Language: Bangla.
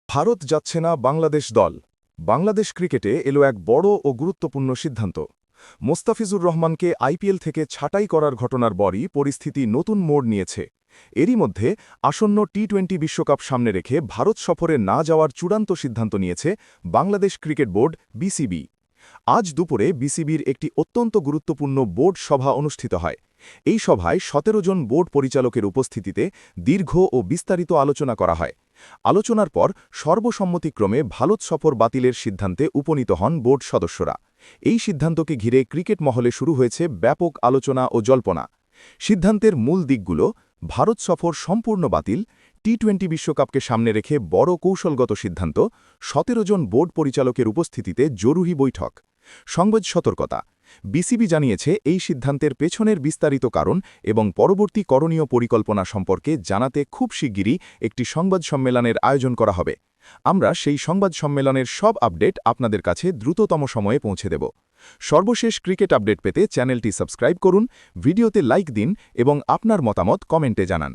ভারত যাচ্ছে না বাংলাদেশ দল। বাংলাদেশ ক্রিকেটে এলো এক বড় ও গুরুত্বপূর্ণ সিদ্ধান্ত। মোস্তাফিজুর রহমানকে আইপিএল থেকে ছাঁটাই করার ঘটনার পরই পরিস্থিতি নতুন মোড় নিয়েছে। এরই মধ্যে আসন্ন টি-20 বিশ্বকাপ সামনে রেখে ভারত সফরে না যাওয়ার চূড়ান্ত সিদ্ধান্ত নিয়েছে বাংলাদেশ ক্রিকেট বোর্ড বিসিবি। আজ দুপুরে বিসিবির একটি অত্যন্ত গুরুত্বপূর্ণ বোর্ড সভা অনুষ্ঠিত হয়। এই সভায় ১৭ জন বোর্ড পরিচালকের উপস্থিতিতে দীর্ঘ ও বিস্তারিত আলোচনা করা হয়। আলোচনার পর সর্বসম্মতিক্রমে ভারত সফর বাতিলের সিদ্ধান্তে উপনীত হন বোর্ড সদস্যরা। এই সিদ্ধান্তকে ঘিরে ক্রিকেট মহলে শুরু হয়েছে ব্যাপক আলোচনা ও জল্পনা। সিদ্ধান্তের মূল দিকগুলো: ভারত সফর সম্পূর্ণ বাতিল, টি-20 বিশ্বকাপকে সামনে রেখে বড় কৌশলগত সিদ্ধান্ত, ১৭ জন বোর্ড পরিচালকের উপস্থিতিতে জরুরি বৈঠক। সংবাদ সতর্কতা: বিসিবি জানিয়েছে এই সিদ্ধান্তের পেছনের বিস্তারিত কারণ এবং পরবর্তী করণীয় পরিকল্পনা সম্পর্কে জানাতে খুব শিগগিরই একটি সংবাদ সম্মেলনের আয়োজন করা হবে। আমরা সেই সংবাদ সম্মেলনের সব আপডেট আপনাদের কাছে দ্রুততম সময়ে পৌঁছে দেব। সর্বশেষ ক্রিকেট আপডেট পেতে চ্যানেলটি সাবস্ক্রাইব করুন, ভিডিওতে লাইক দিন এবং আপনার মতামত কমেন্টে জানান।